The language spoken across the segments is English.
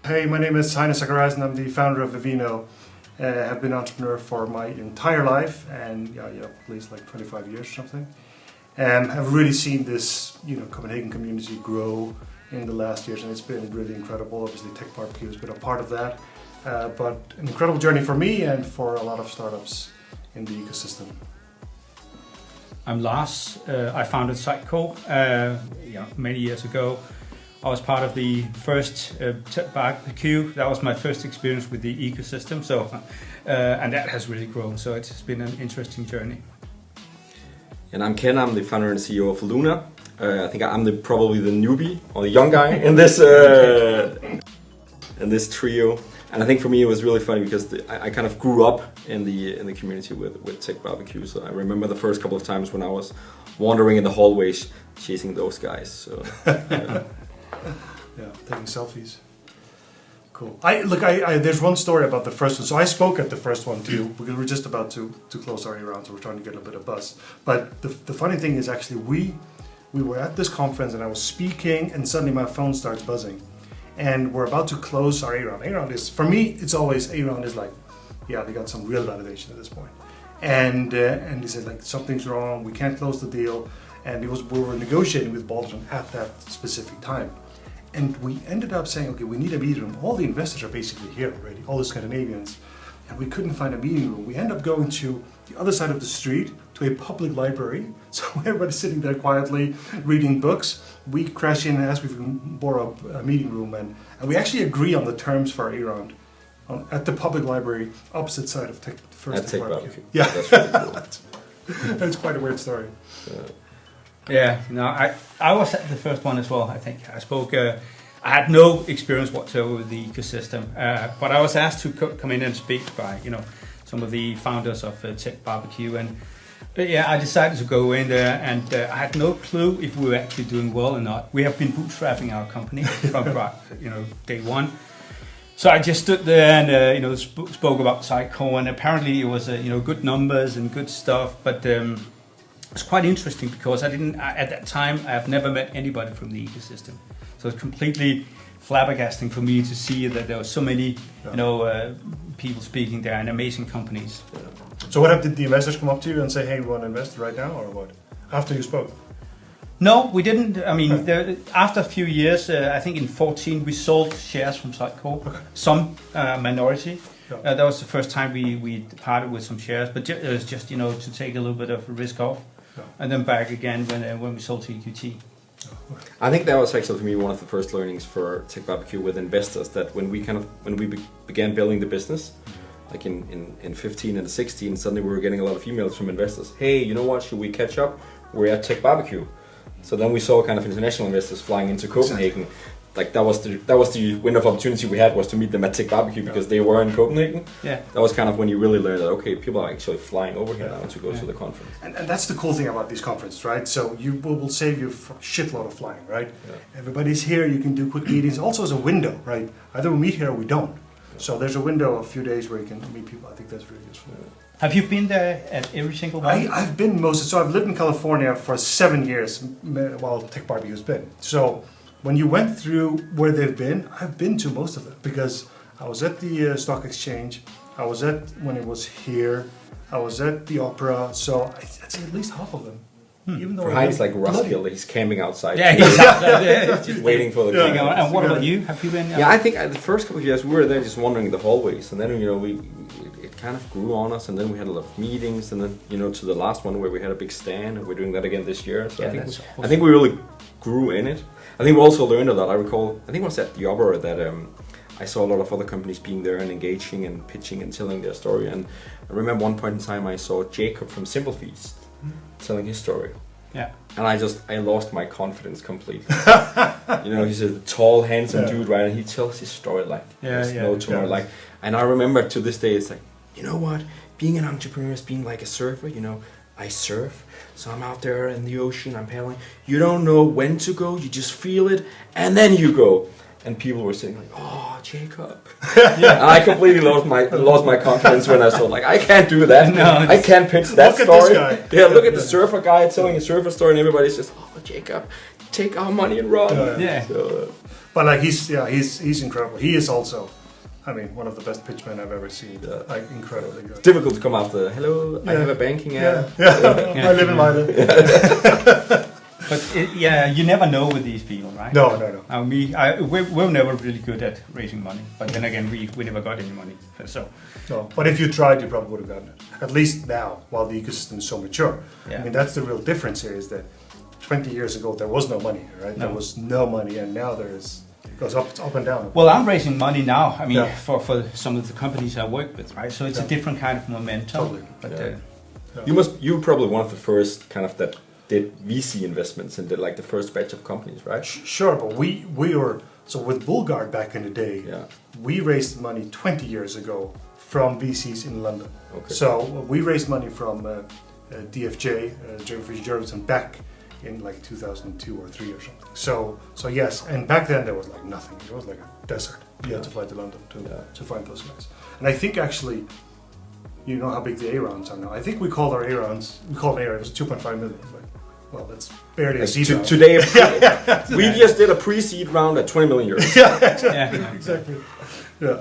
Hey, my name is Zachariassen. I'm the founder of Vivino. Have been an entrepreneur for my entire life, and at least like 25 years or something. I've really seen this, Copenhagen community grow in the last years, and it's been really incredible. Obviously, TechBBQ has been a part of that, but an incredible journey for me and for a lot of startups in the ecosystem. I'm Lars. I founded Siteco many years ago. I was part of the first TechBBQ. That was my first experience with the ecosystem. So, and that has really grown. So it's been an interesting journey. And I'm Ken. I'm the founder and CEO of Luna. I think I'm probably the newbie or the young guy in this trio. And I think for me it was really funny because I kind of grew up in the community with TechBBQ. So I remember the first couple of times when I was wandering in the hallways chasing those guys. So. Yeah, taking selfies. Cool. There's one story about the first one. So I spoke at the first one too, because we're just about to close our round, so we're trying to get a bit of buzz. But the funny thing is actually we were at this conference and I was speaking and suddenly my phone starts buzzing. And we're about to close our A-round. A-round is, for me, it's always, A-round is like, we got some real validation at this point. And he said like, something's wrong, we can't close the deal. And we were negotiating with Baldwin at that specific time. And we ended up saying, okay, we need a meeting room. All the investors are basically here already, all the Scandinavians. And we couldn't find a meeting room. We ended up going to the other side of the street to a public library. So everybody's sitting there quietly reading books. We crash in and ask if we can borrow a meeting room. And we actually agree on the terms for our A-round at the public library, opposite side of TechBBQ. Yeah, that's really cool. That's quite a weird story. I was at the first one as well. I think I spoke. I had no experience whatsoever with the ecosystem, but I was asked to come in and speak by some of the founders of TechBBQ, and I decided to go in there, and I had no clue if we were actually doing well or not. We have been bootstrapping our company from day one. So I just stood there and spoke about Siteco, and apparently it was good numbers and good stuff, but. It's quite interesting because at that time I have never met anybody from the ecosystem, so it's completely flabbergasting for me to see that there were so many people speaking there and amazing companies. So what did the investors come up to you and say, hey, we want to invest right now, or what? After you spoke? No, we didn't. I mean, after a few years, I think in 2014 we sold shares from Siteco, some minority. That was the first time we parted with some shares, but it was just to take a little bit of a risk off. And then back again when we sold to EQT. I think that was actually for me one of the first learnings for TechBBQ with investors, that when we began building the business, like in 15 and 16, suddenly we were getting a lot of emails from investors. Hey, you know what? Should we catch up? We're at TechBBQ. So then we saw kind of international investors flying into Copenhagen. Exactly. Like that was the window of opportunity we had, was to meet them at TechBBQ because they were in Copenhagen. Yeah. That was kind of when you really learned that people are actually flying over here now to go to the conference. And that's the cool thing about these conferences, right? So you will save you a shitload of flying, right? Yeah. Everybody's here, you can do quick meetings. Also as a window, right? Either we meet here or we don't. Yeah. So there's a window of a few days where you can meet people. I think that's really useful. Yeah. Have you been there at every single one? I've been so I've lived in California for 7 years while TechBBQ has been. So when you went through where they've been, I've been to most of them because I was at the stock exchange, I was at when it was here, I was at the opera, so I'd say at least half of them. Even though for Heinz, like Roskilde, he's camping outside. Yeah, he's outside there. Just waiting for the king. And what about you? Have you been? Yeah, I think the first couple of years we were there just wandering the hallways, and then it kind of grew on us, and then we had a lot of meetings, and then to the last one where we had a big stand, and we're doing that again this year. So I think we really grew in it. I think we also learned a lot. I think it was at the opera that I saw a lot of other companies being there and engaging and pitching and telling their story. And I remember one point in time I saw Jacob from Simple Feast telling his story. Yeah. And I lost my confidence completely. He's a tall, handsome dude, right? And he tells his story like there's no tomorrow. Like, and I remember to this day, it's like, you know what? Being an entrepreneur is being like a surfer. I surf, so I'm out there in the ocean, I'm paddling. You don't know when to go, you just feel it, and then you go. And people were saying like, "Oh, Jacob." And I completely lost my confidence when I saw like, I can't do that. No, I can't pitch that story. Look at this guy. Yeah, look at the surfer guy telling a surfer story, and everybody's just, "Oh, Jacob, take our money and run. Yeah. So, But like he's incredible. He is also, I mean, one of the best pitchmen I've ever seen. Like incredibly good. difficult to come after. Hello, I have a banking app. I live in London. But you never know with these people, right? No. We're never really good at raising money, but then again, we never got any money. So, No, but if you tried, you probably would have gotten it. At least now, while the ecosystem is so mature. Yeah. I mean, that's the real difference here. Is that 20 years ago there was no money, right? No. There was no money, and now there is. It goes up and down. well, I'm raising money now. I mean, Yeah. for some of the companies I work with, right? So it's a different kind of momentum. Totally. But You were probably one of the first kind of that did VC investments and did like the first batch of companies, right? Sure, but we were so with Bullguard back in the day. Yeah. We raised money 20 years ago from VCs in London. Okay. So we raised money from DFJ, Jeffrey Jurgensen, back in like 2002 or 3 or something. So yes, and back then there was like nothing. It was like a desert. You had to fly to London to find those guys. And I think actually, you know how big the A rounds are now. I think we called our A rounds. We called it A round. It was 2.5 million. But, well, that's barely a seed round. Today, we just did a pre-seed round at 20 million euros. Exactly. There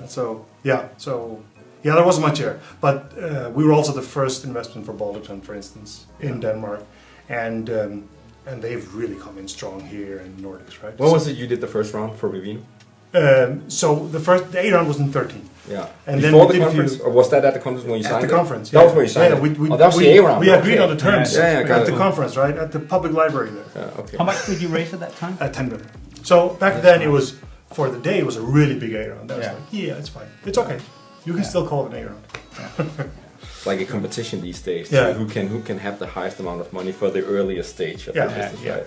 wasn't much here, but we were also the first investment for Bamdej, for instance, in Denmark, and they've really come in strong here in the Nordics, right? When was it you did the first round for Vivino? So the A round was in 13. Yeah. And before then the conference, or was that at the conference when you signed at the it? conference. That was where you signed it. That was the A round. We agreed on the terms got at the it. conference, right? At the public library there. Yeah, okay. how much did you raise at that time? At 10 million. So back then it was, for the day, it was a really big A round. That was it's fine. It's okay. You can still call it an A round. It's like a competition these days. Yeah. Who can have the highest amount of money for the earlier stage of the business, right?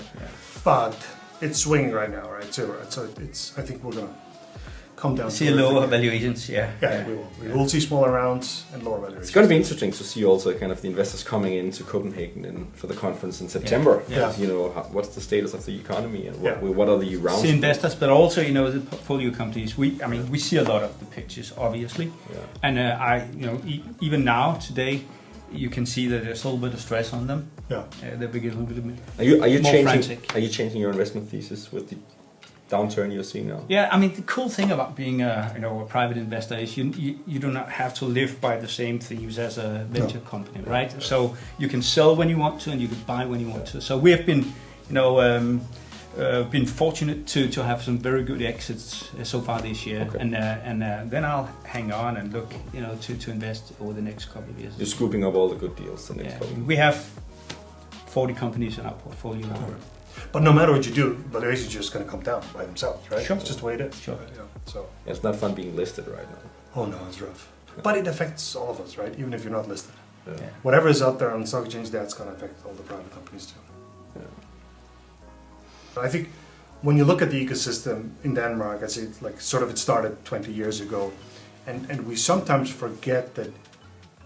But it's swinging right now, right? So I think we're gonna come down. See lower valuations, we will. We will see smaller rounds and lower valuations. It's going to be interesting to see also kind of the investors coming into Copenhagen for the conference in September. Yeah. You know, what's the status of the economy and what are the rounds? See investors, but also the portfolio companies. We see a lot of the pictures, obviously, and even now today, you can see that there's a little bit of stress on them. Yeah, they begin a little bit. Are you more changing? frantic. Are you changing your investment thesis with the downturn you're seeing now? Yeah, I mean the cool thing about being a private investor is you do not have to live by the same themes as a venture company, right? So you can sell when you want to and you can buy when you want to. So we have been been fortunate to have some very good exits so far this year, and then I'll hang on and look to invest over the next couple of years. You're scooping up all the good deals the next couple. We have 40 companies in our portfolio now. but no matter what you do, valuations are just going to come down by themselves, right? Sure. It's just the way it is. Sure. So. It's not fun being listed right now. Oh no, it's rough. But it affects all of us, right? Even if you're not listed. Yeah. Whatever is out there on the stock exchange, that's going to affect all the private companies too. Yeah. But I think when you look at the ecosystem in Denmark, I say like sort of it started 20 years ago, and we sometimes forget that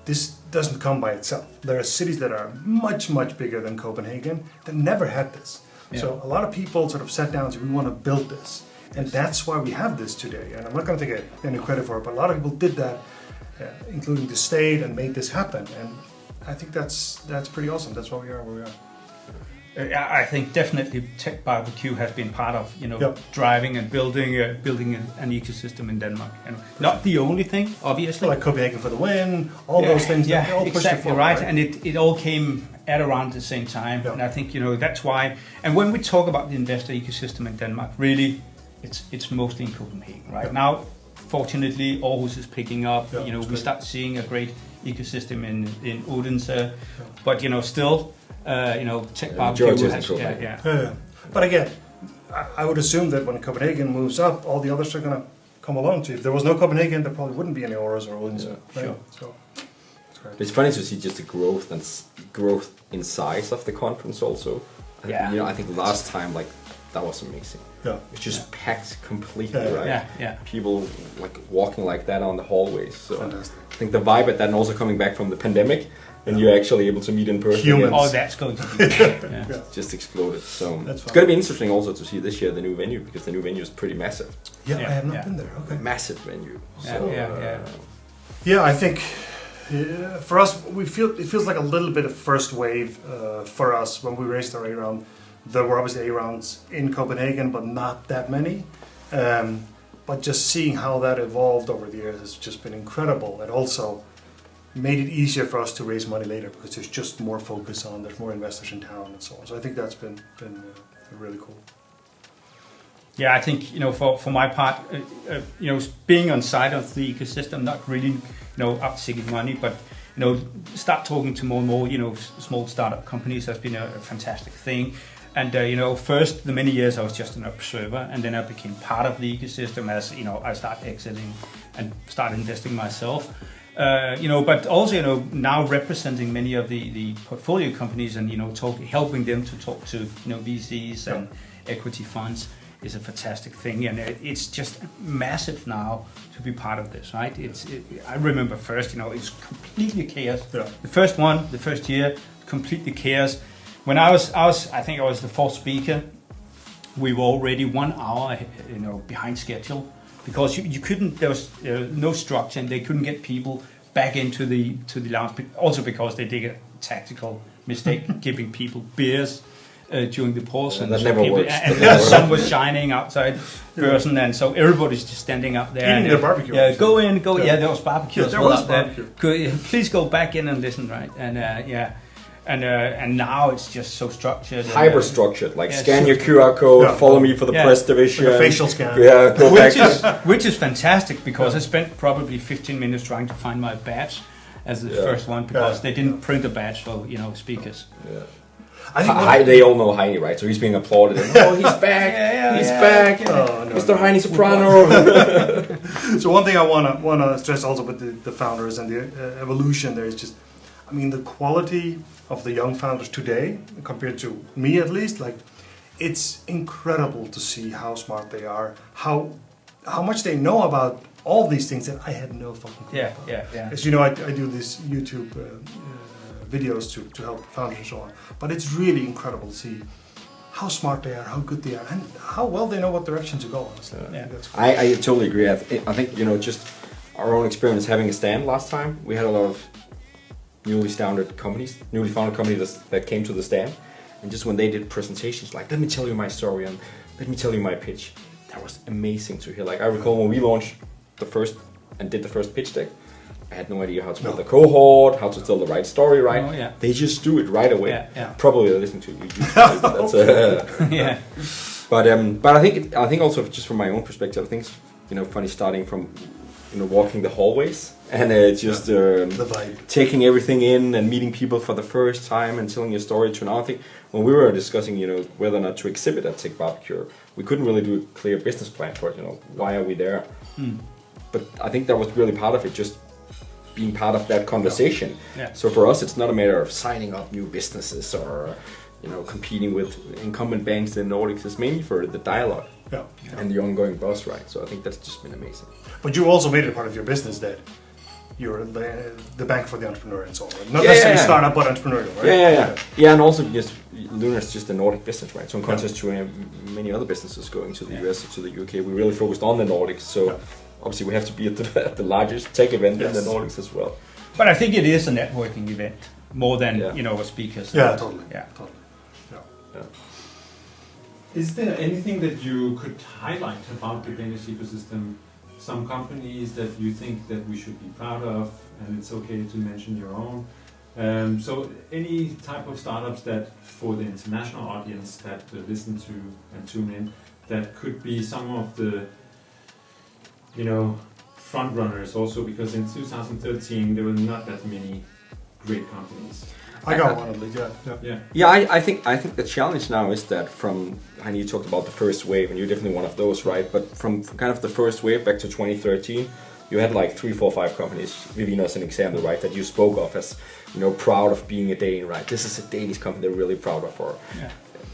this doesn't come by itself. There are cities that are much, much bigger than Copenhagen that never had this. Yeah. So a lot of people sort of sat down and said, we want to build this. And that's why we have this today. And I'm not going to take any credit for it, but a lot of people did that, including the state, and made this happen. And I think that's pretty awesome. That's why we are where we are. I think definitely TechBBQ has been part of driving and building an ecosystem in Denmark, and not the only thing, obviously. Like Copenhagen for the win, all those things. Yeah, all exactly forward, right. And it all came at around the same time, and I think that's why. And when we talk about the investor ecosystem in Denmark, really, it's mostly in Copenhagen right now. Fortunately, Aarhus is picking up. We start seeing a great ecosystem in Odense, but still. TechBBQ has, But again, I would assume that when Copenhagen moves up, all the others are going to come along too. If there was no Copenhagen, there probably wouldn't be any Aarhus or Odense. Right? Sure. So, it's great. It's funny to see just the growth in size of the conference also. I think last time that was amazing. Yeah. It's just packed completely, right? Yeah. People walking like that on the hallways. So fantastic. I think the vibe at that, and also coming back from the pandemic, and you're actually able to meet in person. Humans. Oh, that's going to be just exploded. So it's going to be interesting also to see this year the new venue, because the new venue is pretty massive. Yeah, I have not been there. Okay. Massive venue. I think for us, it feels like a little bit of first wave for us when we raised our A round. There were obviously A rounds in Copenhagen, but not that many. But just seeing how that evolved over the years has just been incredible, and also made it easier for us to raise money later because there's just more focus on, there's more investors in town and so on. So I think that's been really cool. Yeah, I think, for my part, being on side of the ecosystem, not really, up seeking money, but, start talking to more and more, small startup companies has been a fantastic thing. And, first, the many years I was just an observer, and then I became part of the ecosystem as, I started exiting and started investing myself. But also, now representing many of the portfolio companies and, helping them to talk to, VCs and equity funds is a fantastic thing. And it's just massive now to be part of this, right? I remember first, it's completely chaos. Yeah. The first year, completely chaos. When I think I was the fourth speaker, we were already 1 hour, behind schedule. Because you couldn't, there was no structure, and they couldn't get people back into the lounge. Also because they did a tactical mistake, giving people beers during the pause. Yeah, that never works. And the sun was shining outside person, and so everybody's just standing up there. Eating their barbecue. Yeah, go in. Yeah, there was barbecue as well. There was barbecue. Please go back in and listen, right? And And now it's just so structured. Hyper structured, like scan your QR code, follow me for the press division. Like a facial scan. Yeah, go which is fantastic, because I spent probably 15 minutes trying to find my badge as the first one, because they didn't print a badge for speakers. Yeah. I think they all know Heine, right? So he's being applauded. And, oh, he's back! He's back! Oh, no, Mr. Heine Soprano. So one thing I wanna stress also with the founders and the evolution there is just, I mean, the quality of the young founders today, compared to me at least, like, it's incredible to see how smart they are, how much they know about all these things that I had no fucking clue about. Yeah. As you know, I do these YouTube videos to help founders and so on, but it's really incredible to see how smart they are, how good they are, and how well they know what direction to go, honestly. I totally agree. I think, just our own experience having a stand last time, we had a lot of newly founded companies that came to the stand, and just when they did presentations, like, let me tell you my story and let me tell you my pitch, that was amazing to hear. Like, I recall when we launched did the first pitch deck, I had no idea how to build a cohort, how to tell the right story, right? Oh, yeah. They just do it right away. Yeah. Probably listening to you. That's yeah. But I think also, just from my own perspective, I think it's funny starting from walking the hallways and just the vibe, taking everything in and meeting people for the first time and telling your story. To now, I think when we were discussing whether or not to exhibit at TechBBQ, we couldn't really do a clear business plan for it. Why are we there? But I think that was really part of it, just being part of that conversation. Yeah. So for us, it's not a matter of signing up new businesses or competing with incumbent banks in the Nordics. It's mainly for the dialogue and the ongoing buzz, right? So I think that's just been amazing. But you also made it part of your business that you're the bank for the entrepreneur and so on. Right? Not necessarily startup, but entrepreneurial, right? Yeah, and also just Lunar's just a Nordic business, right? So in contrast to many other businesses going to the US or to the UK, we really focused on the Nordics. So obviously we have to be at the largest tech event in the Nordics as well. But I think it is a networking event more than a speakers. Yeah, totally. Yeah. Is there anything that you could highlight about the Danish ecosystem? Some companies that you think that we should be proud of, and it's okay to mention your own. So any type of startups that, for the international audience that listen to and tune in, that could be some of the front runners also, because in 2013 there were not that many great companies. I got one at least, I think the challenge now is that Heine, you talked about the first wave, and you're definitely one of those, right? But from kind of the first wave back to 2013, you had like 3, 4, 5 companies. Vivino is an example, right? That you spoke of as, proud of being a Dane, right? This is a Danish company they're really proud of, or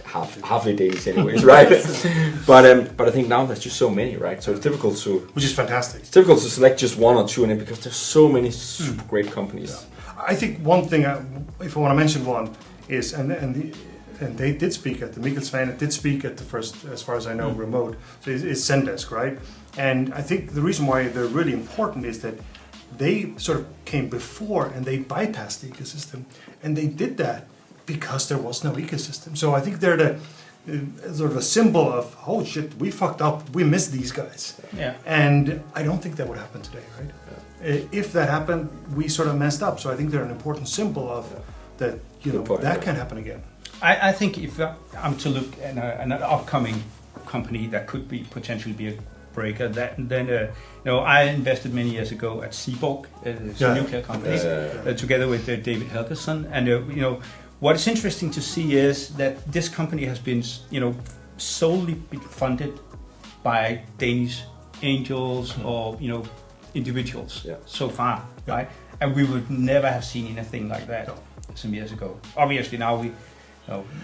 halfly Danish anyways, right? But I think now there's just so many, right? So it's difficult to... Which is fantastic. It's difficult to select just one or two in it, because there's so many super great companies. Yeah. I think one thing, if I want to mention one, is, and they did speak at the Mikkel Svane did speak at the first, as far as I know, remote. So it's Zendesk, right? And I think the reason why they're really important is that they sort of came before and they bypassed the ecosystem, and they did that because there was no ecosystem. So I think they're the sort of a symbol of, oh shit, we fucked up, we missed these guys. Yeah. And I don't think that would happen today, right? If that happened, we sort of messed up. So I think they're an important symbol of that, that can happen again. I think if I'm to look at an upcoming company that could be potentially be a breaker, then I invested many years ago at Seaborg, it's a nuclear company, together with David Helgeson, and what is interesting to see is that this company has been solely been funded by Danish angels or individuals so far, right? And we would never have seen anything like that some years ago. Obviously now we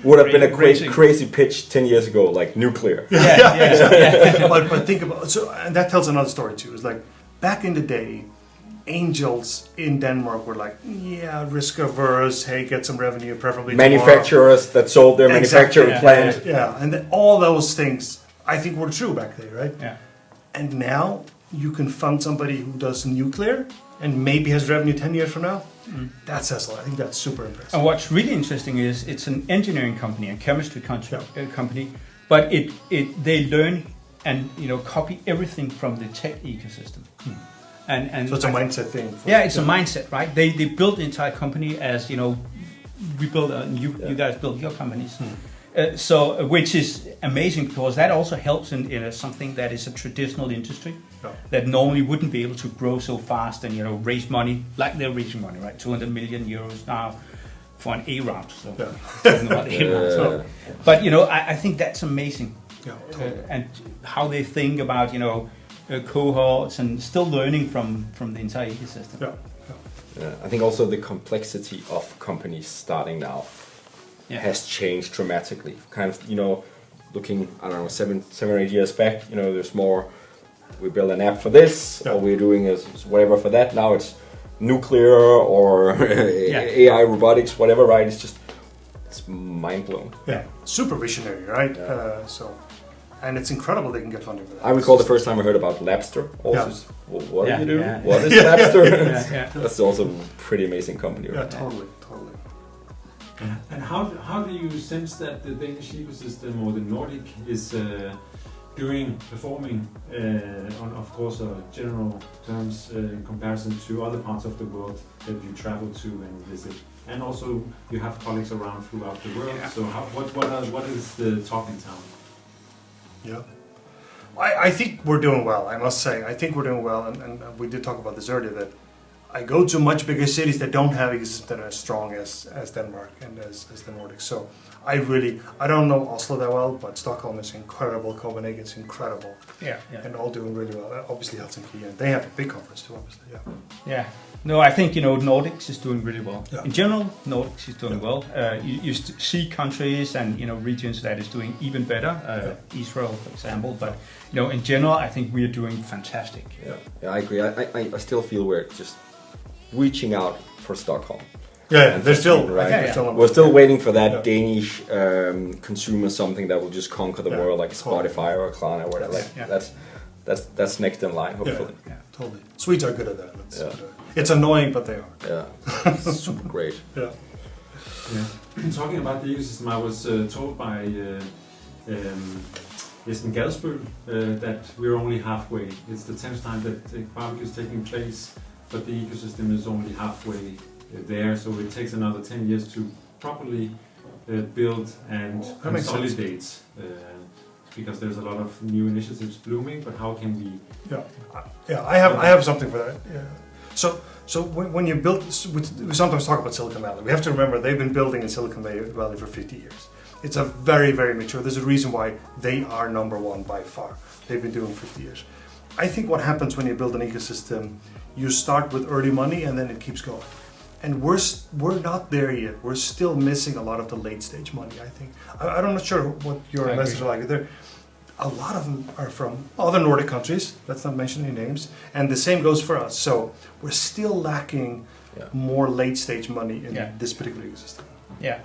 would have been a crazy pitch 10 years ago, like nuclear. But think about and that tells another story too. It's like back in the day, angels in Denmark were like, risk averse. Hey, get some revenue, preferably manufacturers tomorrow. That sold their manufacturing plant. And then all those things I think were true back there, right? Yeah. And now you can fund somebody who does nuclear and maybe has revenue 10 years from now. That says a lot. I think that's super impressive. And what's really interesting is it's an engineering company, a chemistry company, but they learn and copy everything from the tech ecosystem. And so it's a mindset thing. It's a mindset, right? They built the entire company as we build you guys build your companies. So which is amazing because that also helps in something that is a traditional industry that normally wouldn't be able to grow so fast and raise money like they're raising money, right? 200 million euros now for an A round. So not A round. So, but I think that's amazing. Yeah, totally. And how they think about cohorts and still learning from the entire ecosystem. I think also the complexity of companies starting now has changed dramatically. Kind of, looking, I don't know, 7 or 8 years back, there's more, we build an app for this, or we're doing whatever for that. Now it's nuclear or AI, robotics, whatever, right? It's mind blown. Yeah, super visionary, right? And it's incredible they can get funding for that. I recall the first time I heard about Labster. What do you do? Yeah. What is Labster? That's also a pretty amazing company. Yeah, totally. And how do you sense that the Danish ecosystem or the Nordic is performing on, of course, general terms in comparison to other parts of the world that you travel to and visit? And also you have colleagues around throughout the world. So what is the talk in town? Yeah. I think we're doing well, I must say. I think we're doing well, and we did talk about this earlier, that I go to much bigger cities that don't have ecosystems that are as strong as Denmark and as the Nordics. So I don't know Oslo that well, but Stockholm is incredible, Copenhagen is incredible. And all doing really well. Obviously Helsinki, and they have a big conference too, obviously, No, I think, Nordics is doing really well. Yeah. In general, Nordics is doing well. You see countries and, regions that is doing even better, Israel, for example. But, in general, I think we are doing fantastic. Yeah, I agree. I still feel we're just reaching out for Stockholm. They're still, right? We're still waiting for that Danish consumer something that will just conquer the world, like Spotify or Klarna or whatever. That's next in line, hopefully. Yeah, totally. Swedes are good at that. It's annoying, but they are. Yeah, super great. Talking about the ecosystem, I was told by Jesper Gadsbøl that we're only halfway. It's the 10th time that TechBBQ is taking place, but the ecosystem is only halfway there, so it takes another 10 years to properly build and consolidate, because there's a lot of new initiatives blooming, but how can we... I have something for that. So when you build, we sometimes talk about Silicon Valley. We have to remember they've been building in Silicon Valley for 50 years. It's a very, very mature. There's a reason why they are number one by far. They've been doing 50 years. I think what happens when you build an ecosystem, you start with early money and then it keeps going. And we're not there yet. We're still missing a lot of the late stage money, I think. I'm not sure what your investors are like. A lot of them are from other Nordic countries, let's not mention any names, and the same goes for us. So we're still lacking more late stage money in this particular ecosystem. Yeah,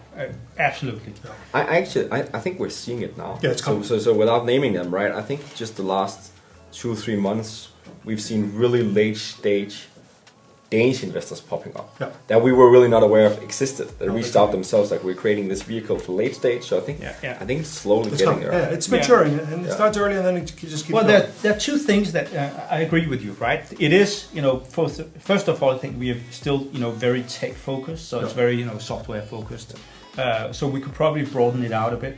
absolutely. I think we're seeing it now. Yeah, it's coming. So without naming them, right, I think just the last 2 or 3 months, we've seen really late stage Danish investors popping up Yeah. that we were really not aware of existed. They Oh, reached okay. out themselves, like we're creating this vehicle for late stage. So I think I think it's slowly It's getting coming. there. Yeah, it's maturing, and it Yeah. starts early, and then it just keeps Well, going. there are two things that I agree with you, right? It is, first of all, I think we are still, very tech focused, so it's very, software focused. So we could probably broaden it out a bit.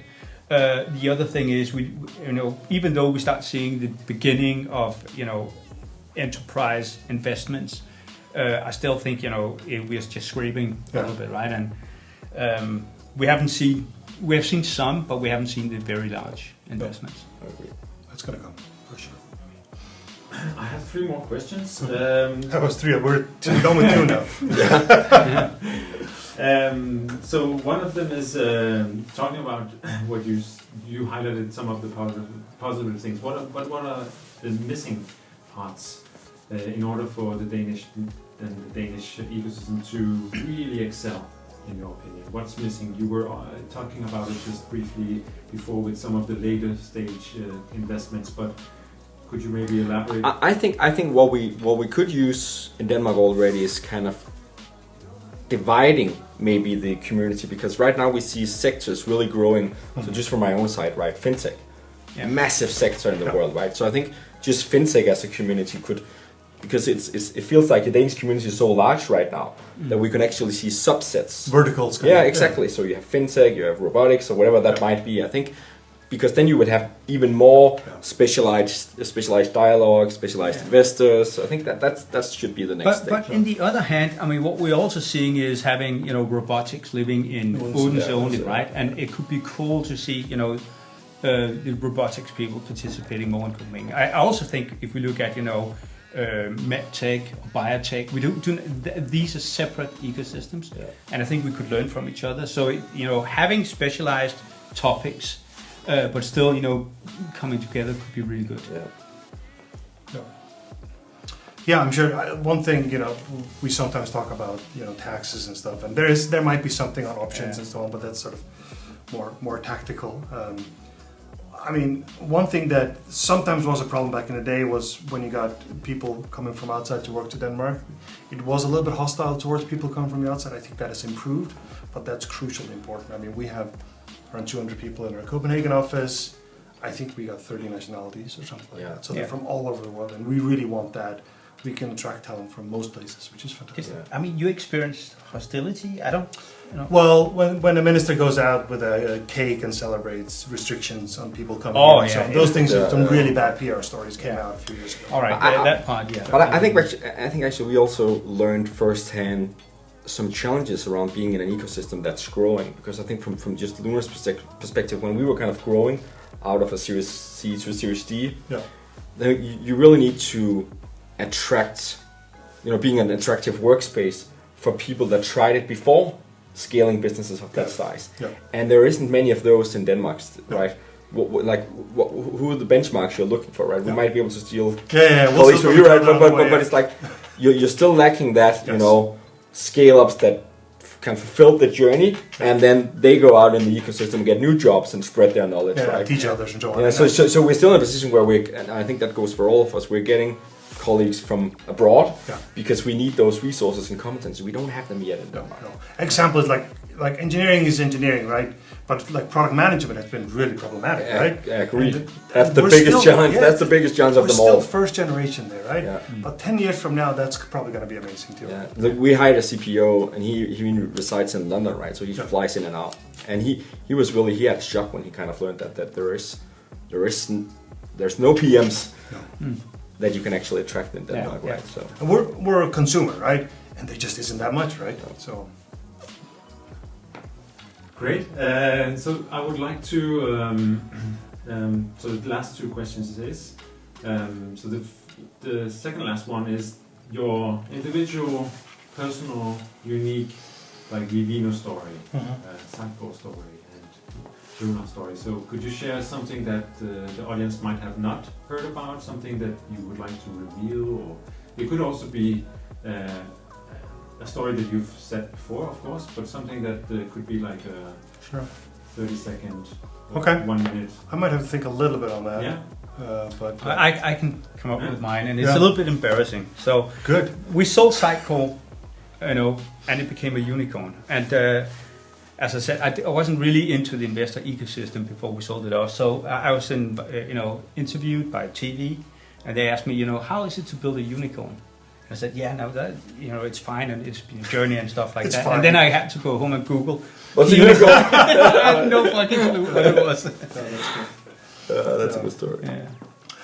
The other thing is even though we start seeing the beginning of, enterprise investments, I still think, we're just scraping a little bit, right? And we have seen some, but we haven't seen the very large investments. I agree. It's going to come, for sure. I have 3 more questions. That was 3. We're done with 2 now. So one of them is talking about what you highlighted some of the positive things. What are the missing parts in order for the Danish ecosystem to really excel, in your opinion? What's missing? You were talking about it just briefly before with some of the later stage investments, but could you maybe elaborate? I think what we could use in Denmark already is kind of dividing maybe the community, because right now we see sectors really growing. So just from my own side, right, fintech, massive sector in the world, right? So I think just fintech as a community could, because it feels like the Danish community is so large right now that we can actually see subsets. Verticals. Yeah, exactly. So you have fintech, you have robotics, or whatever that might be. I think because then you would have even more specialized dialogue, specialized investors. So I think that should be the next stage. But in the other hand, I mean, what we're also seeing is having robotics living in Odense only, right? And it could be cool to see the robotics people participating more in Copenhagen. I also think if we look at medtech or biotech, these are separate ecosystems, and I think we could learn from each other. So having specialized topics, but still coming together could be really good. Yeah, I'm sure. One thing, we sometimes talk about, taxes and stuff, and there might be something on options and so on, but that's sort of more tactical. I mean, one thing that sometimes was a problem back in the day was when you got people coming from outside to work to Denmark. It was a little bit hostile towards people coming from the outside. I think that has improved, but that's crucially important. I mean, we have around 200 people in our Copenhagen office. I think we got 30 nationalities or something like that. So they're from all over the world, and we really want that. We can attract talent from most places, which is fantastic. I mean, you experienced hostility. I don't. Well, when the minister goes out with a cake and celebrates restrictions on people coming in, so those things, some really bad PR stories came out a few years ago. All right, that part, yeah. But I think actually we also learned firsthand some challenges around being in an ecosystem that's growing, because I think from just Lunar's perspective, when we were kind of growing out of a Series C to a Series D, then you really need to attract, being an attractive workspace for people that tried it before scaling businesses of that size. And there isn't many of those in Denmark, right? Who are the benchmarks you're looking for, right? We might be able to steal colleagues from you, right? But it's like you're still lacking that, scale-ups that can fulfill the journey, and then they go out in the ecosystem, get new jobs, and spread their knowledge, right? Teach others and so on. Yeah, so we're still in a position where and I think that goes for all of us, we're getting colleagues from abroad because we need those resources and competencies. We don't have them yet in Denmark. No. Example is like engineering is engineering, right? But like product management has been really problematic, right? Agreed. That's the biggest challenge. That's the biggest challenge of them all. We're still first generation there, right? But 10 years from now, that's probably going to be amazing too. Look, we hired a CPO, and he resides in London, right? So he flies in and out. And he was really, he had a shock when he kind of learned that there's no PMs that you can actually attract in Denmark, right? So and we're a consumer, right? And there just isn't that much, right? So. Great. So I would like to. So the last 2 questions is. So the second last one is your individual, personal, unique, like Vivino story, Sanko story, and Luna story. So could you share something that the audience might have not heard about, something that you would like to reveal, or it could also be. A story that you've said before, of course, but something that could be like 30-second, Okay. 1 minute. I might have to think a little bit on that. Yeah. But I can come up with mine, and it's Yeah. a little bit embarrassing. So good. we sold Sitecore, and it became a unicorn. And as I said, I wasn't really into the investor ecosystem before we sold it off. So I was interviewed by TV, and they asked me, how is it to build a unicorn? I said, yeah, no, that it's fine, and it's been a journey and stuff like It's that. fine. And then I had to go home and Google. What's a unicorn? I had no fucking clue what it was. That's a good story. Yeah.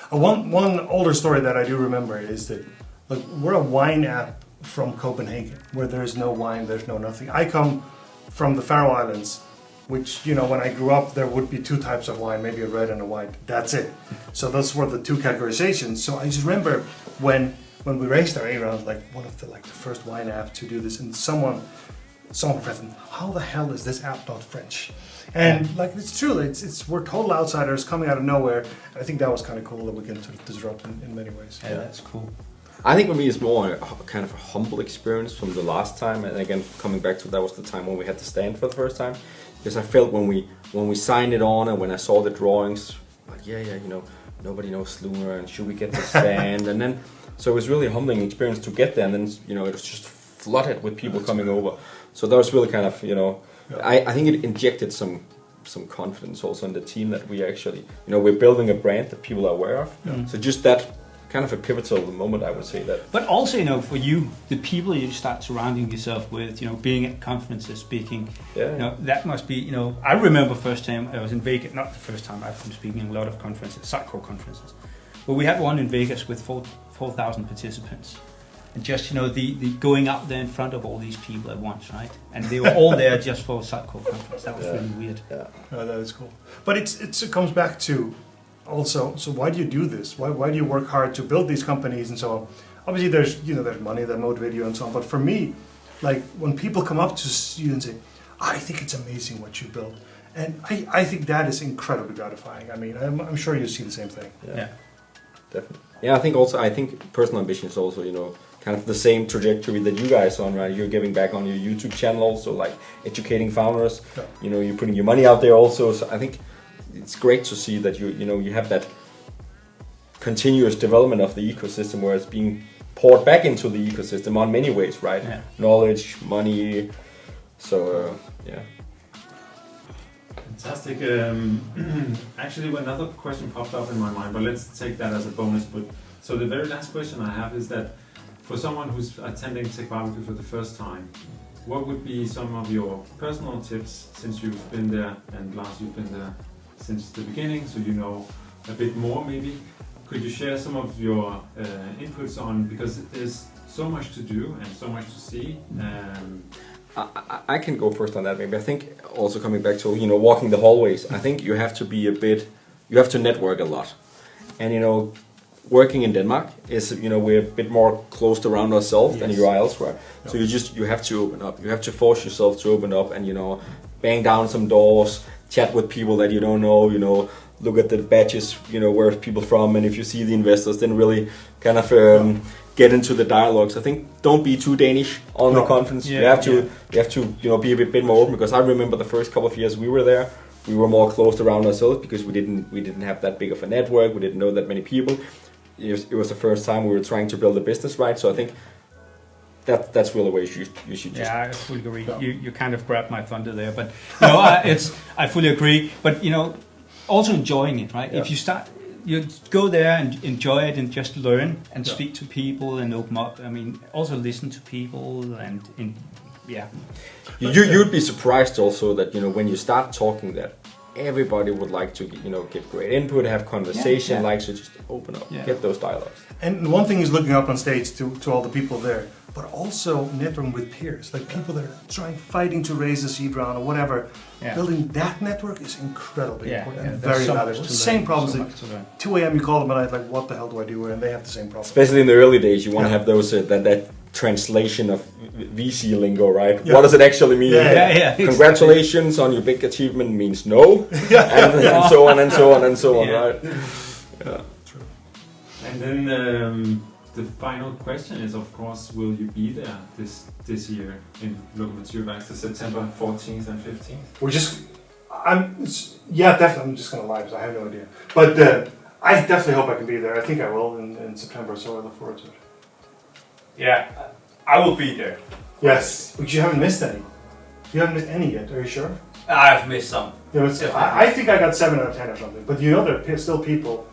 One older story that I do remember is that, look, we're a wine app from Copenhagen, where there's no wine, there's no nothing. I come from the Faroe Islands, which, when I grew up, there would be two types of wine, maybe a red and a white. That's it. So those were the two categorizations. So I just remember when we raised our A round, like one of the first wine app to do this, and someone present, how the hell is this app not French? And it's true, it's we're total outsiders coming out of nowhere. I think that was kind of cool that we can sort of disrupt in many ways. Yeah, that's cool. I think for me it's more a kind of a humble experience from the last time, and again coming back to that was the time when we had to stand for the first time, because I felt when we signed it on and when I saw the drawings, nobody knows Sluner and should we get the stand, and then so it was really a humbling experience to get there, and then it was just flooded with people coming over, so that was really kind of I think it injected some confidence also in the team that we actually we're building a brand that people are aware of. So just that kind of a pivotal moment, I would say that. But also, for you, the people you start surrounding yourself with, being at conferences, speaking, that must be, I remember first time I was in Vegas, not the first time I've been speaking in a lot of conferences, Sitecore conferences, but we had one in Vegas with 4,000 participants. And just, the going out there in front of all these people at once, right? And they were all there just for a Sitecore conference. That was really weird. Yeah. That is cool. But it comes back to also, so why do you do this? Why do you work hard to build these companies and so on? Obviously there's money that motivate you and so on. But for me, when people come up to you and say, I think it's amazing what you built. And I think that is incredibly gratifying. I mean, I'm sure you see the same thing. Yeah. Definitely. Yeah, I think personal ambition is also, kind of the same trajectory that you guys are on, right? You're giving back on your YouTube channel also, educating founders. Yeah. You're putting your money out there also. So I think it's great to see that you have that continuous development of the ecosystem where it's being poured back into the ecosystem on many ways, right? Yeah. Knowledge, money. So yeah. Fantastic. Actually, another question popped up in my mind, but let's take that as a bonus. But so the very last question I have is that for someone who's attending TechBBQ for the first time, what would be some of your personal tips, since you've been there, and Lars, you've been there since the beginning, so you know a bit more maybe? Could you share some of your inputs on, because there's so much to do and so much to see. I can go first on that maybe. I think also coming back to walking the hallways, I think you have to network a lot, and working in Denmark is we're a bit more closed around ourselves than you are elsewhere. No. So you have to open up. You have to force yourself to open up and bang down some doors, chat with people that you don't know. Look at the badges, where people from, and if you see the investors, then really kind of get into the dialogues. I think don't be too Danish on the conference. You have to be a bit more open, because I remember the first couple of years we were there, we were more closed around ourselves because we didn't have that big of a network. We didn't know that many people. It was the first time we were trying to build a business, right? So I think that's really the way you should just. Yeah, I fully agree. You kind of grabbed my thunder there, but I fully agree. But also enjoying it, right? Yeah. If you go there and enjoy it and just learn and speak to people and open up. I mean, also listen to people You'd be surprised also that when you start talking that everybody would like to give great input, have conversation, so just open up, get those dialogues. And one thing is looking up on stage to all the people there, but also networking with peers, like people that are fighting to raise a seed round or whatever. Yeah. Building that network is incredibly important and very valuable. Same problems at 2 a.m. you call them and I'm like, what the hell do I do? And they have the same problem. Especially in the early days, you want to have those that translation of VC lingo, right? Yeah. What does it actually mean? Congratulations on your big achievement means no, and so on and so on and so on, right? Yeah. True. And then the final question is, of course, will you be there this year in Lokomotivværksted, September 14th and 15th? Yeah, definitely. I'm just gonna lie because I have no idea. But I definitely hope I can be there. I think I will in September, so I look forward to it. Yeah, I will be there. Yes, but you haven't missed any. You haven't missed any yet. Are you sure? I've missed some. Yeah, I think I got 7 out of 10 or something. But there are still people,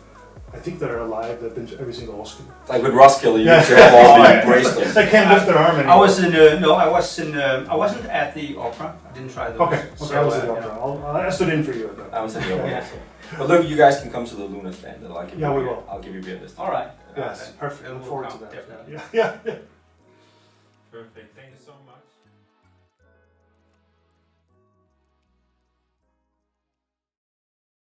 I think, that are alive that've been to every single Oscar. Like with Roskilde, you Yeah. should have all the bracelets. They can't lift their arm anymore. I wasn't at the opera. I didn't try those. Okay, I was at the opera. I stood in for you at that. I was at the opera also. But look, you guys can come to the Luna stand and I'll give you Yeah, we beer. will. I'll give you beer this time. All right. Yes, perfect. I look forward to that. Definitely. Yeah. Perfect. Thank you so much.